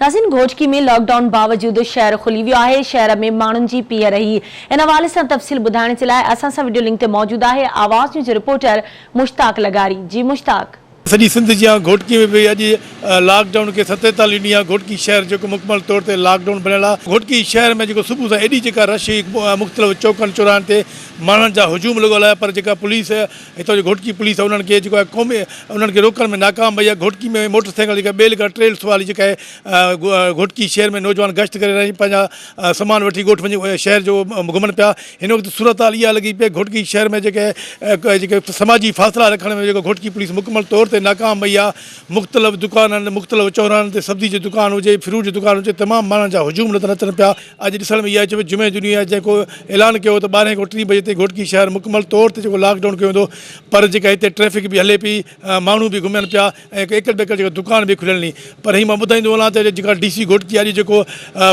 नाज़रीन, घोटकी में लॉकडाउन बावजूद शहर खुली वियो है। शहर में माण्हुनि जी पीअ रही। इन हवाले से तफ़सील ॿुधाइण जे लाइ असां सां वीडियो लिंक ते मौजूद है आवाज़ न्यूज़ रिपोर्टर मुश्ताक लगारी। जी मुश्ताक। सॼी सिंध जी घोटकी में भी अॼु लॉकडाउन के 47 ॾींहं आहे। घोटकी शहर जो मुकमल तौर ते लॉकडाउन बनल आहे। घोटकी शहर में जो सुबह से एडी जेका रश मुख़्तलिफ़ चौकनि चौराहनि ते माण्हुनि जा हुजूम लॻल आहे, पर जेका पुलिस हितां जो घोटकी पुलिस आहे उन्हनि खे जेको आहे क़ौमी उन्हनि खे रोकण में नाकाम रही आहे। घोटकी में मोटरसाइकिल जेका ॿिए लॻा ट्रेल वाली जेका आहे घोटकी शहर में नौजवान गश्त करे रही पंहिंजा सामान वठी ॻोठ वञी शहर जो घुमनि पिया। हिन वक़्तु सूरत हाल इहा लॻी पई घोटकी शहर में जेके समाजी फ़ासिला रखण में जेको घोटकी पुलिस मुकमल तौर ते नाकाम रही आहे। मुख़्तलिफ़ दुकाननि मुख़्तलिफ़ चौराहनि ते सब्जी जी दुकान हुजे, फ्रूट जी दुकान हुजे, तमामु माण्हुनि जा हुजूम नज़र अचनि पिया। अॼु ॾिसण में इहा अचे जुमे जो ॾींहुं आहे जेको ऐलान कयो त 12 खां 3 बजे ताईं घोटकी शहर मुकमल तौर ते जेको लॉकडाउन कयो वेंदो, पर जेका हिते ट्रैफिक बि हले पई, माण्हू बि घुमनि पिया ऐं एकड़ बेकड़ जेको दुकान बि खुलियल नी। पर हीअ मां ॿुधाईंदो वञा त जेका DC घोटकी अॼु जेको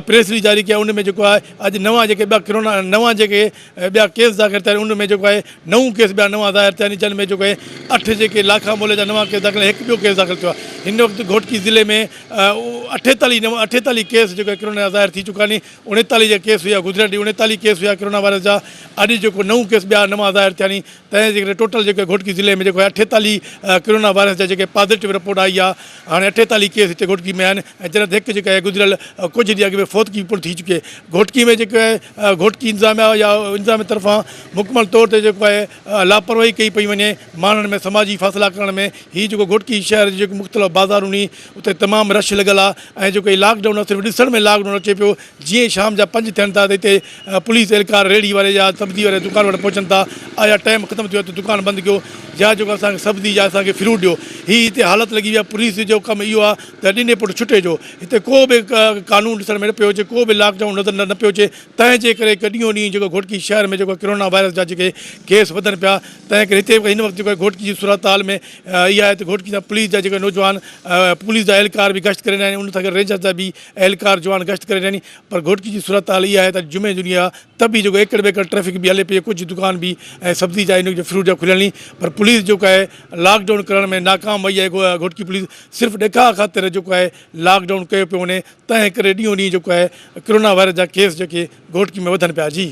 प्रेस रिलीज़ जारी कया उन में जेको आहे अॼु नवां जेके ॿिया कोरोना नवां जेके ॿिया केस दाख़िल थिया उन में जेको आहे 9 केस ॿिया नवां ज़ाहिर थिया आहिनि, जिन में जेको आहे 8 जेके लाखा मोले जा नवां केस दाख़िल, हिकु ॿियो केस दाख़िल थियो आहे। हिन वक़्तु घोटकी ज़िले में 48 केस जेको कोरोना जा ज़ाहिर थी चुका आहिनि। 39 जा केस हुआ गुज़रियल ॾींहुं, 39 केस हुआ कोरोना वायरस जा। अॼु जेको 9 केस ॿिया नवां ज़ाहिर थिया आहिनि, तंहिं जे करे टोटल जेके घोटकी ज़िले में जेको 48 कोरोना वायरस जा जेके पॉज़िटिव रिपोर्ट आई आहे। हाणे 48 केस हिते घोटकी में आहिनि ऐं जॾहिं हिकु जेका आहे गुज़रियल कुझु ॾींहं अॻु में फ़ौतगी पिणु थी चुकी आहे। घोटकी में जेको आहे घोटकी इंतिज़ामिया या इंतिज़ामिया तरफ़ां मुकमल तौर ते जेको आहे लापरवाही कई पई वञे माण्हुनि में समाजी फ़ासिला करण में। हीअ जेको घोटकी शहर जेको मुख़्तलिफ़ बाज़ारूं उते तमामु रश लॻल आहे ऐं जेको लॉकडाउन सिर्फ़ु ॾिसण में लॉकडाउन अचे पियो। जीअं शाम जा 5 थियनि था त हिते पुलिस एहलकार रेड़ी वारे या सब्जी वारे दुकान वटि पहुचनि था। आया टाइम ख़तमु थियो त दुकान बंदि कयो या जेको असांखे सब्जी या असांखे फ्रूट ॾियो। हीअ हिते हालत लॻी वई आहे। पुलिस जो कमु इहो आहे त ॾिने पुटु छुटे जो। हिते को बि कानून ॾिसण में न पियो अचे, को बि लॉकडाउन नज़र न पियो अचे। तंहिंजे करे ॾींहों ॾींहुं जेको घोटकी शहर में जेको कोरोना वायरस जा जेके केस वधनि पिया, तंहिं करे हिते हिन वक़्तु जेको घोटकी जी सूरत हाल में इहा आहे त घोटकी जा पुलिस जा जेके नौजवान पुलिस जा एहलकार भी गश्त करे रहिया आहिनि, उन सां गॾु रेंजर्स जा भी एहलकार जवान गश्त करे रहिया आहिनि। पर घोटकी जी सूरत हाल इहा आहे त जुमे जो ॾींहुं आहे त बि जेको एकड़ बेकड़ ट्रैफिक भी हले पई, कुझु दुकान भी ऐं सब्जी जा इन फ्रूट जा खुलियल नी। पर पुलिस जेको आहे लॉकडाउन करण में नाकाम वई आहे। घोटकी पुलिस सिर्फ़ु ॾेखार ख़ातिर जेको आहे लॉकडाउन कयो पियो वञे, तंहिं करे ॾींहों ॾींहुं जेको आहे कोरोना वायरस जा केस जेके घोटकी में वधनि पिया। जी।